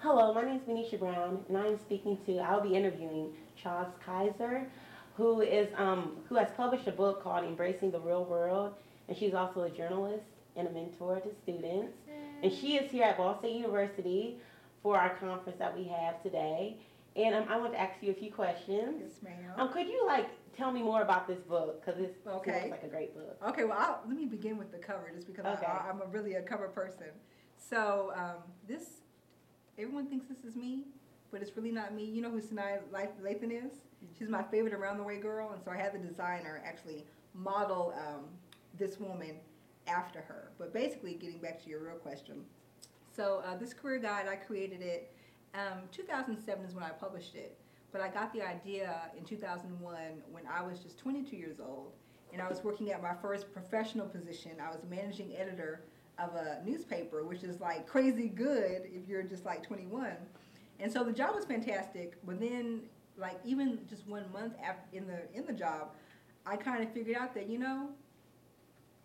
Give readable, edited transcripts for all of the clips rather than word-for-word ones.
Hello, my name is Venetia Brown, and I'll be interviewing Chaz Kyser, who has published a book called Embracing the Real World, and she's also a journalist and a mentor to students. And she is here at Ball State University for our conference that we have today. And I want to ask you a few questions. Yes, ma'am. Could you tell me more about this book? Because it Okay. looks like a great book. Okay, well, let me begin with the cover, just because Okay. I'm really a cover person. So this, everyone thinks this is me, but it's really not me. You know who Sanaa Lathan is? She's my favorite around the way girl, and so I had the designer actually model this woman after her. But basically, getting back to your real question, so this career guide, I created it. 2007 is when I published it, but I got the idea in 2001 when I was just 22 years old, and I was working at my first professional position. I was managing editor of a newspaper, which is like crazy good if you're just like 21. And so the job was fantastic, but then like even just 1 month after in the job, I kind of figured out that,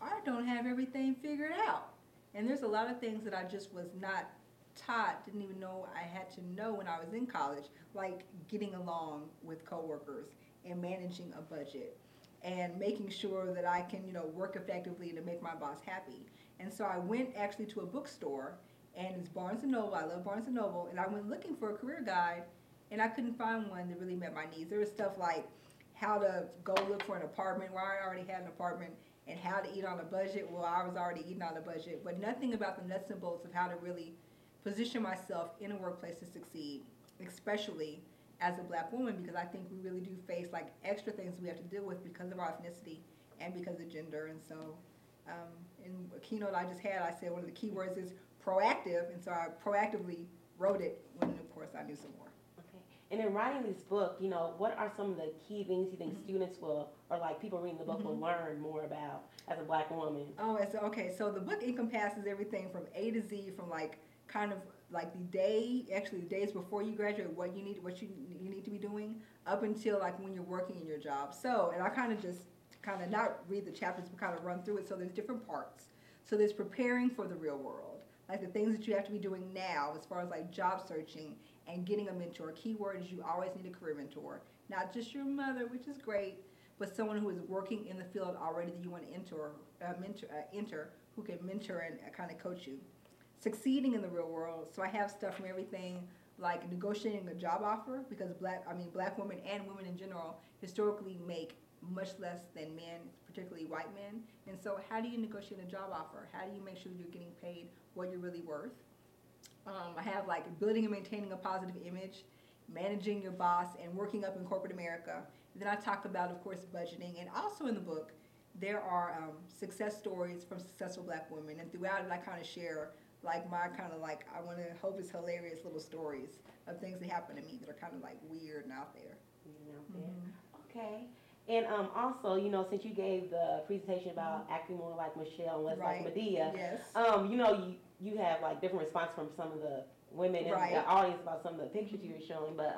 I don't have everything figured out. And there's a lot of things that I just was not taught, didn't even know I had to know when I was in college, like getting along with coworkers and managing a budget and making sure that I can, work effectively to make my boss happy. And so I went actually to a bookstore, and it's Barnes & Noble. I love Barnes & Noble, and I went looking for a career guide, and I couldn't find one that really met my needs. There was stuff like how to go look for an apartment where I already had an apartment, and how to eat on a budget. Well, I was already eating on a budget, but nothing about the nuts and bolts of how to really position myself in a workplace to succeed, especially as a black woman, because I think we really do face like extra things we have to deal with because of our ethnicity and because of gender. And so in a keynote I just had, I said one of the key words is proactive, and so I proactively wrote it when, of course, I knew some more. Okay. And in writing this book, what are some of the key things you think students will, or like people reading the book will learn more about as a black woman? Oh, okay. So the book encompasses everything from A to Z, from like kind of like the days before you graduate, what you need to be doing, up until like when you're working in your job. So, and I kind of not read the chapters, but kind of run through it. So there's different parts. So there's preparing for the real world, like the things that you have to be doing now as far as like job searching and getting a mentor. A key word is you always need a career mentor, not just your mother, which is great, but someone who is working in the field already that you want to enter, who can mentor and kind of coach you. Succeeding in the real world. So I have stuff from everything like negotiating a job offer, because black women and women in general historically make much less than men, particularly white men. And so how do you negotiate a job offer? How do you make sure you're getting paid what you're really worth? I have like building and maintaining a positive image, managing your boss, and working up in corporate America. And then I talk about, of course, budgeting. And also in the book, there are success stories from successful black women. And throughout it, I kind of share like my kind of like, I want to hope it's hilarious little stories of things that happen to me that are kind of like weird and out there. Okay. And also, since you gave the presentation about acting more like Michelle and less like Medea, yes. You have like different responses from some of the women in Right. the audience about some of the pictures you were showing. But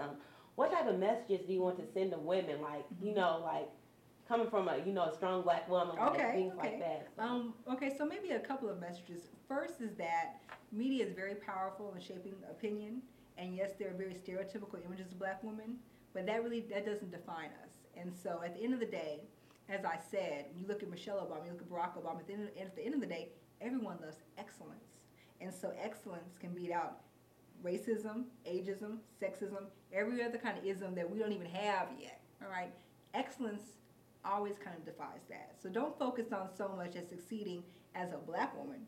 what type of messages do you want to send to women? Like, like coming from a strong black woman, things like that. Okay, so maybe a couple of messages. First is that media is very powerful in shaping opinion, and yes, there are very stereotypical images of black women, but that doesn't define us. And so at the end of the day, as I said, you look at Michelle Obama, you look at Barack Obama, at the end of the day, everyone loves excellence. And so excellence can beat out racism, ageism, sexism, every other kind of ism that we don't even have yet, all right? Excellence always kind of defies that. So don't focus on so much as succeeding as a black woman.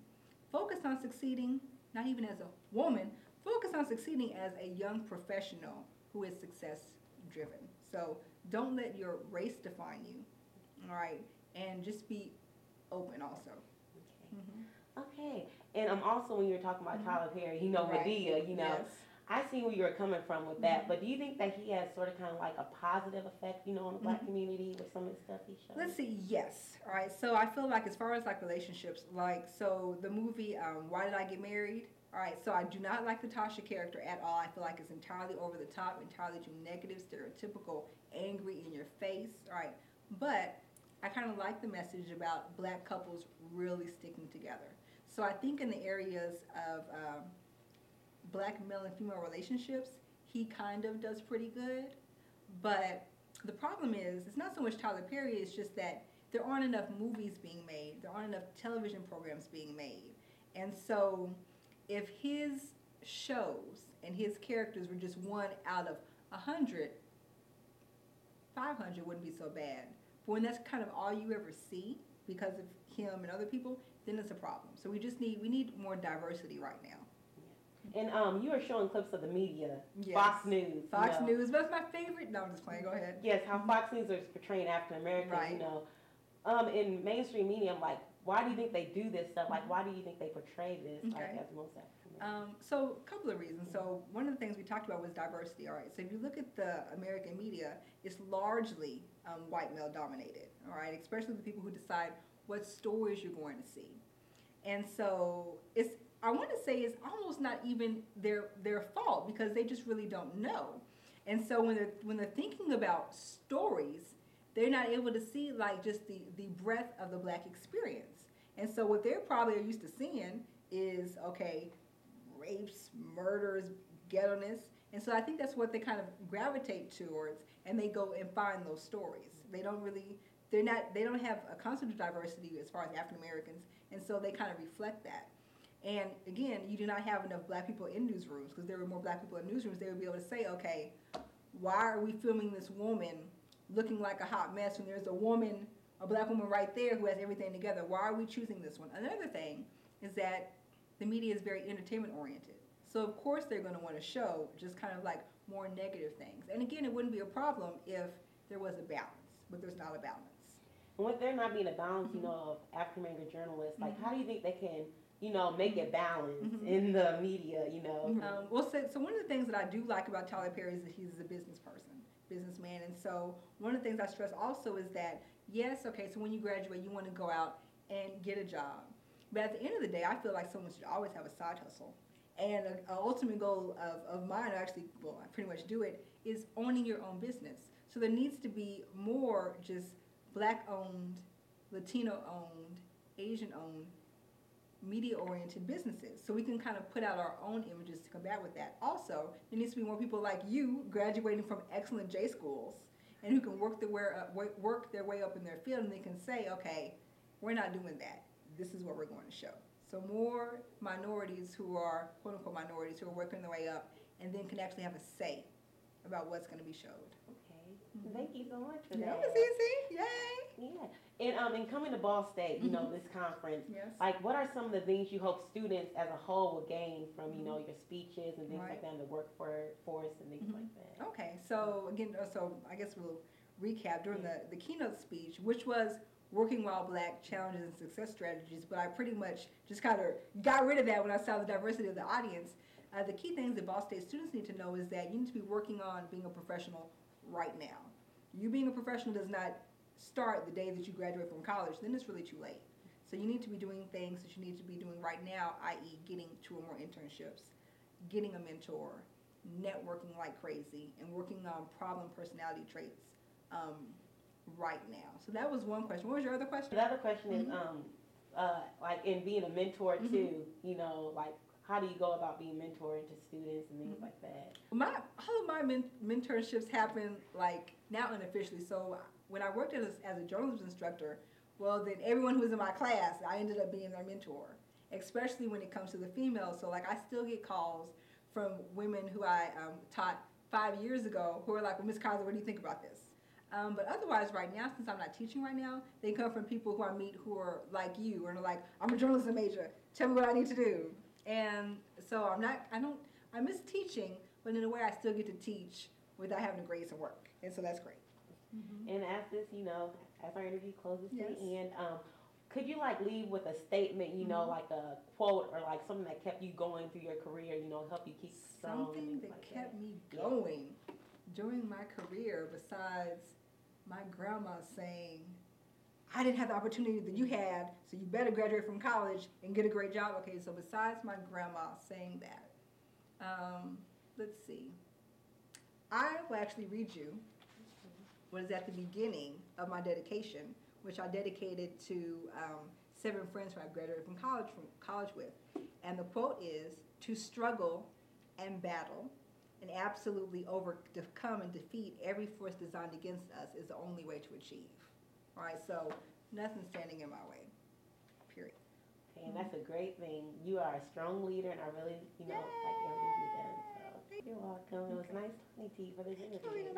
Focus on succeeding, not even as a woman, focus on succeeding as a young professional who is success driven. So don't let your race define you, all right? And just be open also. Okay. And also when you're talking about Tyler Perry, Medea, Yes. I see where you're coming from with that, but do you think that he has sort of kind of like a positive effect, on the black community with some of the stuff he shows? Let's see, yes. All right, so I feel like as far as like relationships, like, so the movie, Why Did I Get Married? All right, so I do not like the Tasha character at all. I feel like it's entirely over the top, entirely too negative, stereotypical, angry in your face, all right? But I kind of like the message about black couples really sticking together. So I think in the areas of black male and female relationships, he kind of does pretty good. But the problem is, it's not so much Tyler Perry, it's just that there aren't enough movies being made, there aren't enough television programs being made. And so if his shows and his characters were just one out of 100, 500 wouldn't be so bad. But when that's kind of all you ever see because of him and other people, then it's a problem. So we need more diversity right now. And you were showing clips of the media, Yes. Fox News. Fox News, that's my favorite. No, I'm just playing. Go ahead. Yes, how Fox News is portraying African Americans, Right. you know. In mainstream media, I'm like, why do you think they do this stuff? Like, why do you think they portray this like, Okay. as most African Americans? So a couple of reasons. So one of the things we talked about was diversity. All right. So if you look at the American media, it's largely white male dominated. All right, especially the people who decide what stories you're going to see. And so I want to say it's almost not even their fault because they just really don't know. And so when they're thinking about stories, they're not able to see like just the breadth of the black experience. And so what they're probably used to seeing is, okay, rapes, murders, ghetto-ness. And so I think that's what they kind of gravitate towards, and they go and find those stories. They don't have a concept of diversity as far as African Americans, and so they kind of reflect that. And again, you do not have enough black people in newsrooms, because there were more black people in newsrooms. They would be able to say, okay, why are we filming this woman looking like a hot mess when there's a black woman right there who has everything together? Why are we choosing this one? Another thing is that the media is very entertainment oriented. So of course they're going to want to show just kind of like more negative things. And again, it wouldn't be a problem if there was a balance, but there's not a balance. And with there not being a balance, you know, of African American journalists, like, how do you think they can, you know, make it balanced in the media, you know? So one of the things that I do like about Tyler Perry is that he's a businessman. And so one of the things I stress also is that, yes, okay, so when you graduate, you want to go out and get a job. But at the end of the day, I feel like someone should always have a side hustle. And an ultimate goal of mine, actually, well, I pretty much do it, is owning your own business. So there needs to be more just black-owned, Latino-owned, Asian-owned, media-oriented businesses. So we can kind of put out our own images to combat with that. Also, there needs to be more people like you graduating from excellent J schools and who can work their way up in their field, and they can say, okay, we're not doing that. This is what we're going to show. So more minorities who are, quote-unquote minorities, who are working their way up and then can actually have a say about what's going to be showed. Okay. Thank you so much for that. That was easy. Yay. Yeah. And coming to Ball State, you know, this conference, Yes. like, what are some of the things you hope students as a whole will gain from, you know, your speeches and things like that in the workforce and things like that? Okay. So again, I guess we'll recap during the keynote speech, which was Working While Black, Challenges and Success Strategies, but I pretty much just kind of got rid of that when I saw the diversity of the audience. The key things that Ball State students need to know is that you need to be working on being a professional right now. You being a professional does not start the day that you graduate from college, then it's really too late. So you need to be doing things that you need to be doing right now, i.e. getting 2 or more internships, getting a mentor, networking like crazy, and working on problem personality traits right now. So that was one question. What was your other question? The other question is, like, in being a mentor too, you know, like, how do you go about being mentoring to students and things like that? All of my mentorships happen like now unofficially. So when I worked as a journalism instructor, well, then everyone who was in my class, I ended up being their mentor, especially when it comes to the females. So like I still get calls from women who I taught 5 years ago who are like, well, Ms. Kyser, what do you think about this? But otherwise, right now, since I'm not teaching right now, they come from people who I meet who are like you, and are like, I'm a journalism major. Tell me what I need to do. And so I miss teaching, but in a way, I still get to teach without having to grade some work, and so that's great. And as this, you know, as our interview closes to Yes. the end, could you like leave with a statement, you know, like a quote or like something that kept you going through your career, you know, help you keep strong? Something that like kept me going during my career, besides my grandma saying, I didn't have the opportunity that you had, so you better graduate from college and get a great job. Okay, so besides my grandma saying that, let's see. I will actually read you what is at the beginning of my dedication, which I dedicated to 7 friends who I graduated from college with. And the quote is, to struggle and battle and absolutely overcome and defeat every force designed against us is the only way to achieve. All right, so nothing's standing in my way, period. Okay, and that's a great thing. You are a strong leader, and I really, like everything you've done. So you're welcome. It was nice talking to you for this interview.